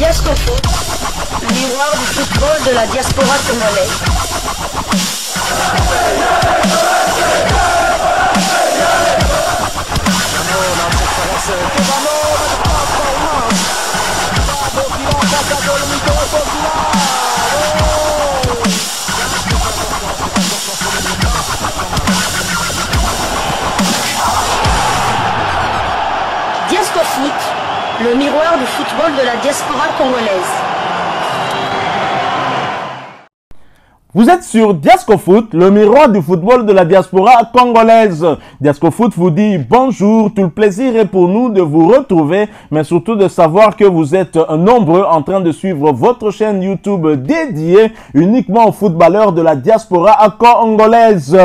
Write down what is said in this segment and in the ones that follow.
Diasco Foot, le miroir du football de la diaspora congolaise. Diasco Foot, le miroir du football de la diaspora congolaise. Vous êtes sur Diasco Foot, le miroir du football de la diaspora congolaise. Diasco Foot vous dit bonjour, tout le plaisir est pour nous de vous retrouver, mais surtout de savoir que vous êtes nombreux en train de suivre votre chaîne YouTube dédiée uniquement aux footballeurs de la diaspora congolaise.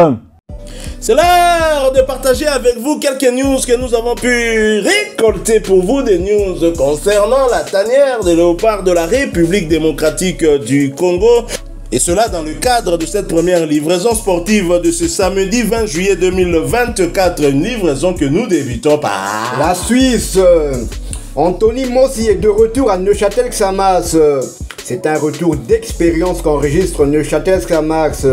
C'est l'heure de partager avec vous quelques news que nous avons pu récolter pour vous, des news concernant la tanière des léopards de la République démocratique du Congo. Et cela dans le cadre de cette première livraison sportive de ce samedi 20 juillet 2024. Une livraison que nous débutons par la Suisse. Anthony Mossi est de retour à Neuchâtel-Xamax. C'est un retour d'expérience qu'enregistre Neuchâtel-Xamax.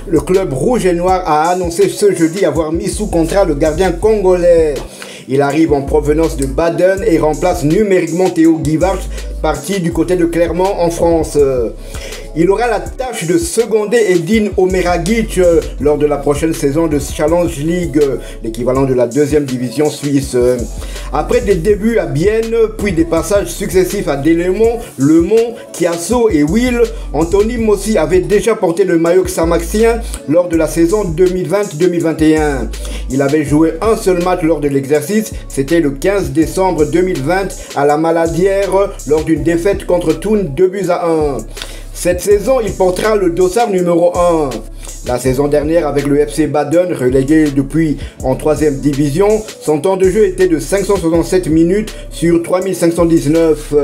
Le club rouge et noir a annoncé ce jeudi avoir mis sous contrat le gardien congolais. Il arrive en provenance de Baden et remplace numériquement Théo Guivard, parti du côté de Clermont en France. Il aura la tâche de seconder Edin Omeragic lors de la prochaine saison de Challenge League, l'équivalent de la deuxième division suisse. Après des débuts à Bienne, puis des passages successifs à Delémont, Le Mans, Chiasso et Will, Anthony Mossi avait déjà porté le maillot xamaxien lors de la saison 2020-2021. Il avait joué un seul match lors de l'exercice, c'était le 15 décembre 2020 à la Maladière lors d'une défaite contre Thun 2-1. Cette saison, il portera le dossard numéro 1. La saison dernière, avec le FC Baden, relégué depuis en 3e division, son temps de jeu était de 567 minutes sur 3519.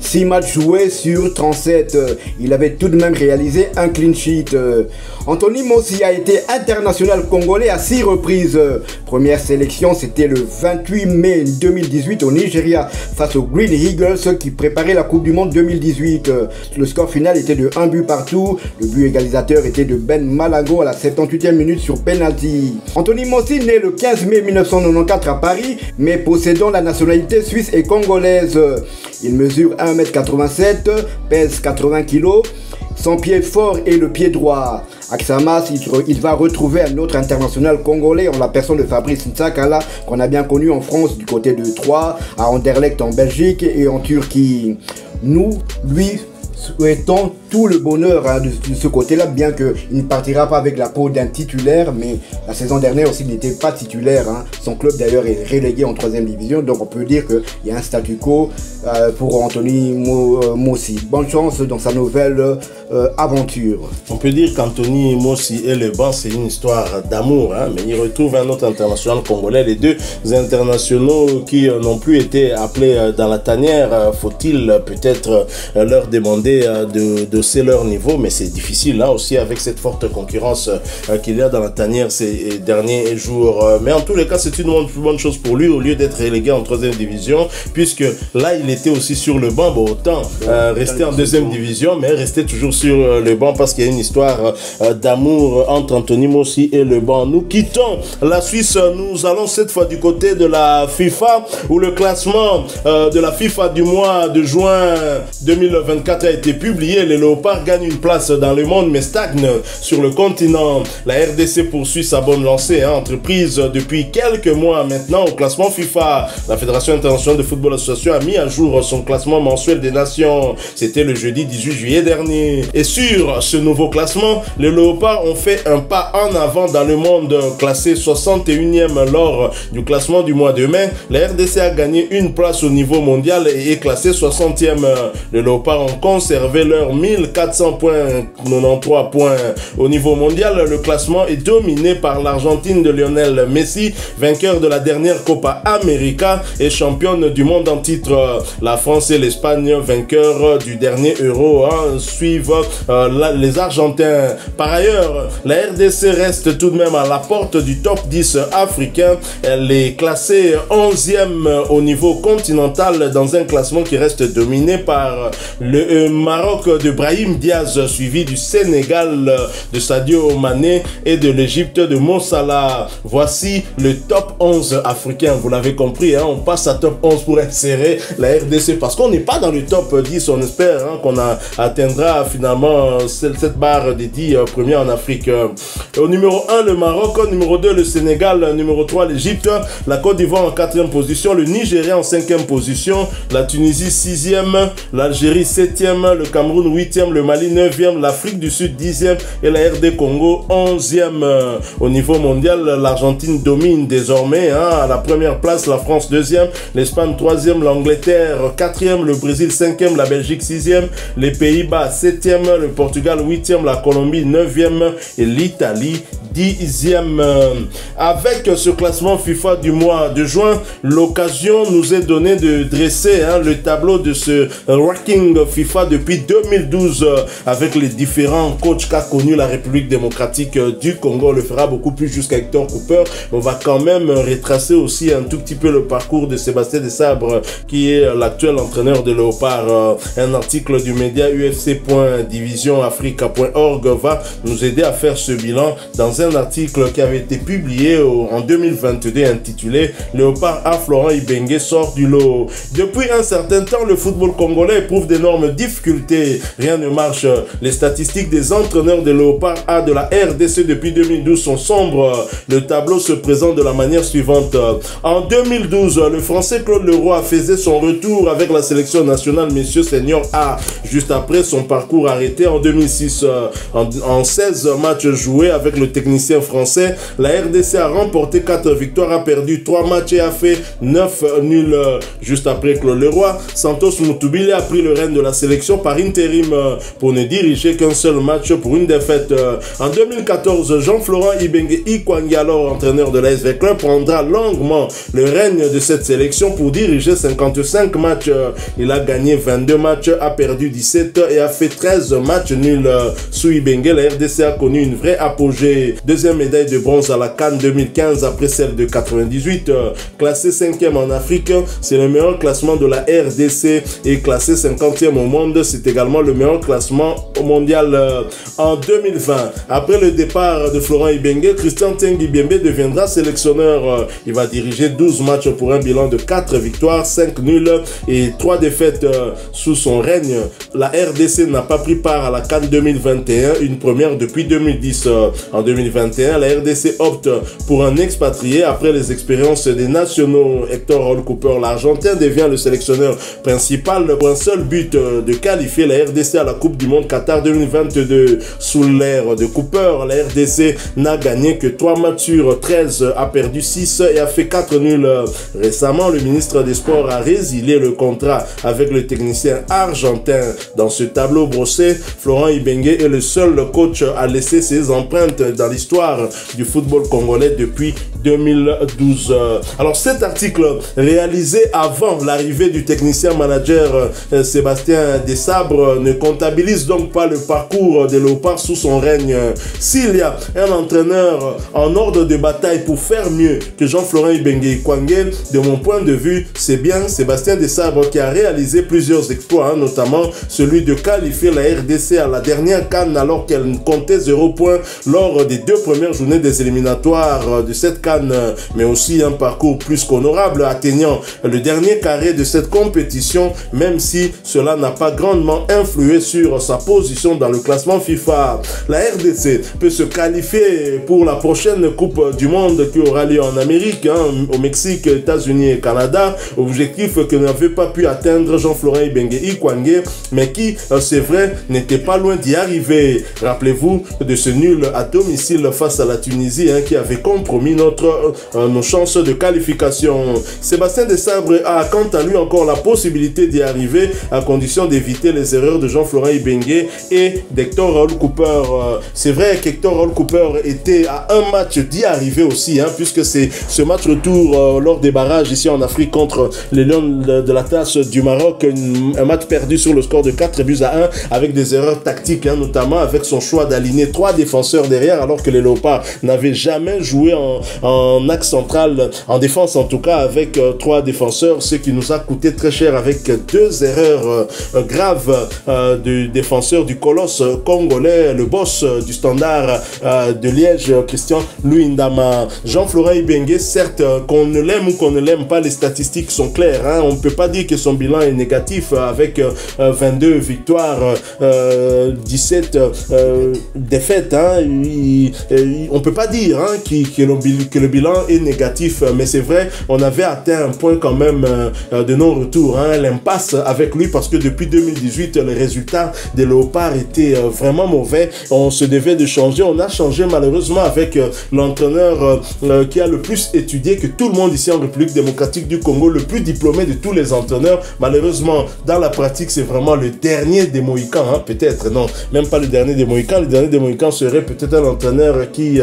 6 matchs joués sur 37. Il avait tout de même réalisé un clean sheet. Anthony Mossi a été international congolais à 6 reprises. Première sélection, c'était le 28 mai 2018 au Nigeria face aux Green Eagles qui préparaient la Coupe du Monde 2018. Le score final était de 1 but partout. Le but égalisateur était de Ben Malago à la 78e minute sur penalty. Anthony Mossi, né le 15 mai 1994 à Paris, mais possédant la nationalité suisse et congolaise. Il mesure 1m87, pèse 80 kg. Son pied fort est le pied droit. À Xamax, il va retrouver un autre international congolais en la personne de Fabrice Ntsakala, qu'on a bien connu en France du côté de Troyes, à Anderlecht en Belgique et en Turquie. Nous, lui, souhaitons tout le bonheur de ce côté-là, bien qu'il ne partira pas avec la peau d'un titulaire, mais la saison dernière aussi il n'était pas titulaire. Son club d'ailleurs est relégué en 3e division, donc on peut dire qu'il y a un statu quo pour Anthony Mossi. Bonne chance dans sa nouvelle aventure. On peut dire qu'Anthony Mossi et le banc, c'est une histoire d'amour, mais il retrouve un autre international congolais. Les deux internationaux qui n'ont plus été appelés dans la tanière, faut-il peut-être leur demander de leur niveau, mais c'est difficile là aussi avec cette forte concurrence qu'il y a dans la tanière ces derniers jours. Mais en tous les cas, c'est une bonne chose pour lui au lieu d'être relégué en 3e division, puisque là il était aussi sur le banc. Bon, autant rester en 2e division, mais rester toujours sur le banc parce qu'il y a une histoire d'amour entre Anthony Mossi et le banc. Nous quittons la Suisse, nous allons cette fois du côté de la FIFA où le classement de la FIFA du mois de juin 2024 a été publié. Les Léopards gagnent une place dans le monde mais stagnent sur le continent. La RDC poursuit sa bonne lancée, entreprise depuis quelques mois maintenant au classement FIFA. La Fédération internationale de football association a mis à jour son classement mensuel des nations. C'était le jeudi 18 juillet dernier. Et sur ce nouveau classement, les Léopards ont fait un pas en avant dans le monde, classé 61e lors du classement du mois de mai. La RDC a gagné une place au niveau mondial et est classé 60e. Les Léopards ont conservé leur mise 1400 points, 93 points au niveau mondial. Le classement est dominé par l'Argentine de Lionel Messi, vainqueur de la dernière Copa América et championne du monde en titre. La France et l'Espagne, vainqueurs du dernier Euro, suivent les Argentins. Par ailleurs, la RDC reste tout de même à la porte du top 10 africain. Elle est classée 11e au niveau continental dans un classement qui reste dominé par le Maroc de Brahim Diaz, suivi du Sénégal de Sadio Mané et de l'Égypte de Mo Salah. Voici le top 11 africain. Vous l'avez compris, on passe à top 11 pour insérer la RDC parce qu'on n'est pas dans le top 10. On espère qu'on atteindra finalement cette barre des 10 premiers en Afrique. Au numéro 1, le Maroc. Au numéro 2, le Sénégal. Numéro 3, l'Égypte. La Côte d'Ivoire en 4e position. Le Nigeria en 5e position. La Tunisie 6e. L'Algérie 7e. Le Cameroun 8e. Le Mali 9e. L'Afrique du Sud 10e. Et la RD Congo 11e. Au niveau mondial, l'Argentine domine désormais. À la première place, la France 2e. L'Espagne 3e. L'Angleterre 4e. Le Brésil 5e. La Belgique 6e. Les Pays-Bas 7e. Le Portugal 8e. La Colombie 9e. Et l'Italie 10e. Avec ce classement FIFA du mois de juin, l'occasion nous est donnée de dresser le tableau de ce ranking FIFA depuis 2012 avec les différents coachs qu'a connu la République démocratique du Congo. On le fera beaucoup plus jusqu'à Hector Cooper. On va quand même retracer aussi un tout petit peu le parcours de Sébastien Desabre qui est l'actuel entraîneur de Léopard. Un article du média ufc.divisionafrica.org va nous aider à faire ce bilan dans un article qui avait été publié en 2022 intitulé « Léopard à Florent Ibenge sort du lot ». Depuis un certain temps, le football congolais éprouve d'énormes difficultés. Rien ne marche. Les statistiques des entraîneurs de Léopard A de la RDC depuis 2012 sont sombres. Le tableau se présente de la manière suivante. En 2012, le Français Claude Leroy faisait son retour avec la sélection nationale Messieurs Senior A. Juste après son parcours arrêté en 2006, en 16 matchs joués avec le technicien français, la RDC a remporté 4 victoires, a perdu 3 matchs et a fait 9 nuls. Juste après Claude Leroy, Santos Moutoubile a pris le règne de la sélection par intérim pour ne diriger qu'un seul match pour une défaite. En 2014, Jean-Florent Ibenge Ikwangi, alors entraîneur de l'ASV Club, prendra longuement le règne de cette sélection pour diriger 55 matchs. Il a gagné 22 matchs, a perdu 17 et a fait 13 matchs nuls. Sous Ibenge, la RDC a connu une vraie apogée. Deuxième médaille de bronze à la CAN 2015 après celle de 98. Classé 5e en Afrique, c'est le meilleur classement de la RDC et classé 50e au monde. C'est également le meilleur classement mondial en 2020. Après le départ de Florent Ibenge, Christian Tengi Biembe deviendra sélectionneur. Il va diriger 12 matchs pour un bilan de 4 victoires, 5 nuls et 3 défaites sous son règne. La RDC n'a pas pris part à la CAN 2021, une première depuis 2010. En 2021, la RDC opte pour un expatrié après les expériences des nationaux. Hector Cooper, l'Argentin, devient le sélectionneur principal pour un seul but de qualifier la RDC à la Coupe du Monde Qatar 2022. Sous l'ère de Cooper, la RDC n'a gagné que 3 matchs sur 13, a perdu 6 et a fait 4 nuls. Récemment, le ministre des Sports a résilié le contrat avec le technicien argentin. Dans ce tableau brossé, Florent Ibenge est le seul coach à laisser ses empreintes dans l'histoire du football congolais depuis 2012. Alors cet article réalisé avant l'arrivée du technicien manager Sébastien Desabre ne comptabilise donc pas le parcours des Léopards sous son règne. S'il y a un entraîneur en ordre de bataille pour faire mieux que Jean-Florent Ibenge Ikwangi, de mon point de vue, c'est bien Sébastien Desabre qui a réalisé plusieurs exploits, notamment celui de qualifier la RDC à la dernière CAN alors qu'elle comptait 0 points lors des 2 premières journées des éliminatoires de cette CAN, mais aussi un parcours plus qu'honorable atteignant le dernier carré de cette compétition, même si cela n'a pas grandement influé sur sa position dans le classement FIFA. La RDC peut se qualifier pour la prochaine Coupe du Monde qui aura lieu en Amérique, au Mexique, États-Unis et Canada, objectif que n'avait pas pu atteindre Jean-Florent Ibenge Ikwangi, mais qui, c'est vrai, n'était pas loin d'y arriver. Rappelez-vous de ce nul à domicile face à la Tunisie qui avait compromis notre nos chances de qualification. Sébastien Desabre a quant à lui encore la possibilité d'y arriver à condition d'éviter les erreurs de Jean-Florent Ibenge et d'Hector Raoul Cooper. C'est vrai qu'Hector Raoul Cooper était à un match d'y arriver aussi, hein, puisque c'est ce match retour lors des barrages ici en Afrique contre les Lions de l'Atlas du Maroc, un match perdu sur le score de 4-1 avec des erreurs tactiques, hein, notamment avec son choix d'aligner 3 défenseurs derrière alors que les Léopards n'avaient jamais joué en axe central, en défense en tout cas, avec 3 défenseurs, ce qui nous a coûté très cher avec 2 erreurs graves du défenseur du colosse congolais, le boss du Standard de Liège, Christian Luindama. Jean-Florent Ibenge, certes, qu'on ne l'aime ou qu'on ne l'aime pas, les statistiques sont claires, hein. On ne peut pas dire que son bilan est négatif avec 22 victoires, 17 défaites, hein. On ne peut pas dire, hein, que le bilan est négatif, mais c'est vrai, on avait atteint un point quand même de non-retour, hein, l'impasse avec lui, parce que depuis 2018, les résultats des Léopards étaient vraiment mauvais. On se devait de changer. On a changé malheureusement avec l'entraîneur qui a le plus étudié que tout le monde ici en République démocratique du Congo, le plus diplômé de tous les entraîneurs. Malheureusement, dans la pratique, c'est vraiment le dernier des Mohicans, hein, peut-être, non, même pas le dernier des Mohicans. Le dernier des Mohicans serait peut-être un entraîneur qui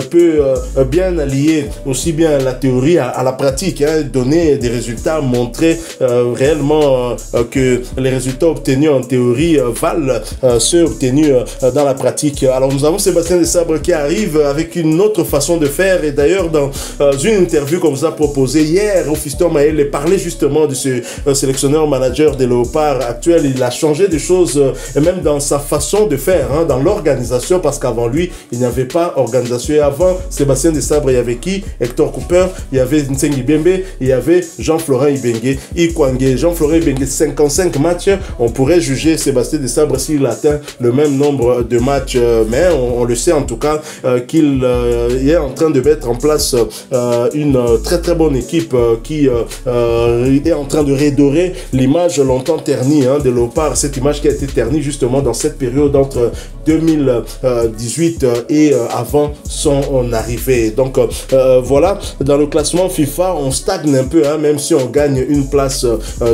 peut bien allier aussi bien la théorie à la pratique, hein, donner des résultats, montrer réellement que les résultats obtenus en théorie valent ceux obtenus dans la pratique. Alors nous avons Sébastien Desabre qui arrive avec une autre façon de faire, et d'ailleurs dans une interview qu'on vous a proposée hier au Fiston Maël, parlait justement de ce sélectionneur manager des Léopards actuel. Il a changé des choses et même dans sa façon de faire, hein, dans l'organisation, parce qu'avant lui il n'y avait pas organisation. Et avant Sébastien Desabre, il y avait qui? Hector Cooper, il y avait Nsengi Bembe, il y avait Jean-Florent Ibenge Ikwange. Jean-Florent Ibenge, 55 matchs, on pourrait juger Sébastien Desabre s'il atteint le même nombre de matchs, mais on le sait en tout cas qu'il est en train de mettre en place une très bonne équipe qui est en train de redorer l'image longtemps ternie, hein, de Léopards, cette image qui a été ternie justement dans cette période entre 2018 et avant son arrivée. Donc voilà, dans le classement FIFA, on stagne un peu, hein, même si on gagne une place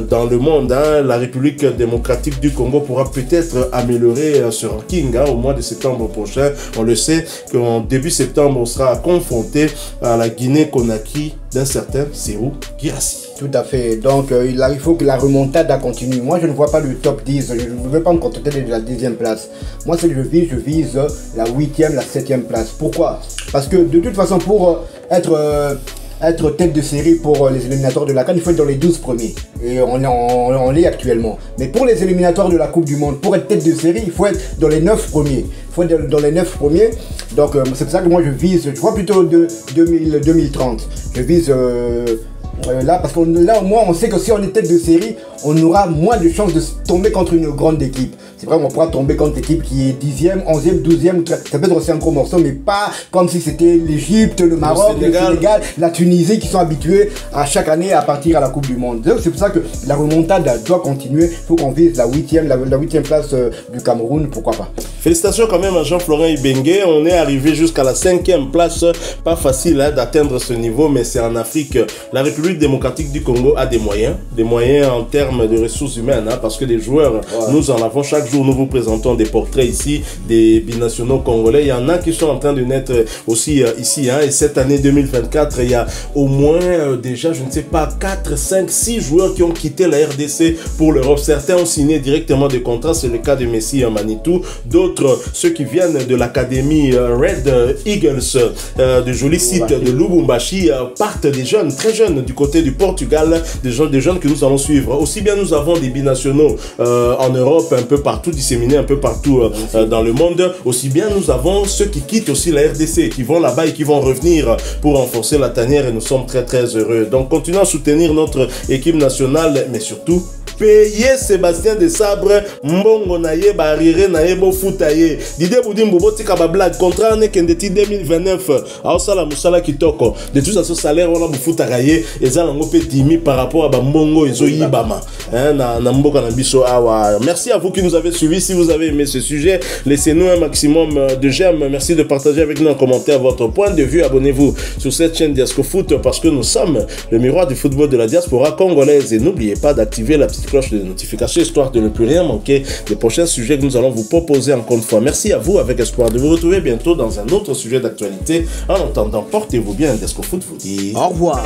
dans le monde, hein. La République démocratique du Congo pourra peut-être améliorer ce ranking, hein, au mois de septembre prochain. On le sait qu'en début septembre, on sera confronté à la Guinée-Conakry d'un certain Serhou Guirassy. Tout à fait. Donc, il faut que la remontade continue. Moi, je ne vois pas le top 10. Je ne veux pas me contenter de la 10e place. Moi, ce que je vise la 8e, la 7e place. Pourquoi? Parce que de toute façon, pour être tête de série pour les éliminatoires de la CAN, il faut être dans les 12 premiers. Et on l'est actuellement. Mais pour les éliminatoires de la Coupe du Monde, pour être tête de série, il faut être dans les 9 premiers. Il faut être dans les 9 premiers. Donc, c'est pour ça que moi, je vise, je vois plutôt 2030. Je vise là, parce que là, au moins, on sait que si on est tête de série, on aura moins de chances de tomber contre une grande équipe. C'est vrai qu'on pourra tomber contre l'équipe qui est 10e, 11e, 12e, ça peut être aussi un gros morceau, mais pas comme si c'était l'Égypte, le Maroc, le Sénégal, la Tunisie qui sont habitués à chaque année à partir à la Coupe du Monde. C'est pour ça que la remontade doit continuer. Il faut qu'on vise la 8e place du Cameroun, pourquoi pas. Félicitations quand même à Jean-Florent Ibenge. On est arrivé jusqu'à la 5e place. Pas facile, hein, d'atteindre ce niveau, mais c'est en Afrique. La République démocratique du Congo a des moyens en termes de ressources humaines, hein, parce que des joueurs, nous en avons chaque jour. Nous vous présentons des portraits ici des binationaux congolais. Il y en a qui sont en train de naître aussi ici, hein, et cette année 2024, il y a au moins déjà, je ne sais pas, 4, 5, 6 joueurs qui ont quitté la RDC pour l'Europe. Certains ont signé directement des contrats, c'est le cas de Messi Manitou. D'autres, ceux qui viennent de l'académie Red Eagles, de jolis sites de Lubumbashi, partent des jeunes, très jeunes, du côté du Portugal, des jeunes que nous allons suivre. Aussi bien nous avons des binationaux en Europe, un peu partout, disséminés un peu partout dans le monde. Aussi bien nous avons ceux qui quittent aussi la RDC, qui vont là-bas et qui vont revenir pour renforcer la tanière, et nous sommes très heureux. Donc continuons à soutenir notre équipe nationale, mais surtout payer Sébastien de Sabre mbongo na ye barire na ye bo futa ye Didier Boudimbo botika ba blague contrat ne kendeti 2029 aosala musala kitoko de tout ça ce salaire on a bu futa ye ezala ngo pe dimi par rapport à ba mbongo ezo yibama na mboka na biso awa. Merci à vous qui nous avez suivis. Si vous avez aimé ce sujet, laissez-nous un maximum de j'aime. Merci de partager avec nous en commentaire votre point de vue. Abonnez-vous sur cette chaîne Diasco Foot parce que nous sommes le miroir du football de la diaspora congolaise. Et n'oubliez pas d'activer la petite cloche de notification histoire de ne plus rien manquer des prochains sujets que nous allons vous proposer encore une fois. Merci à vous avec espoir de vous retrouver bientôt dans un autre sujet d'actualité. En attendant, portez-vous bien. Diasco Foot vous dit au revoir.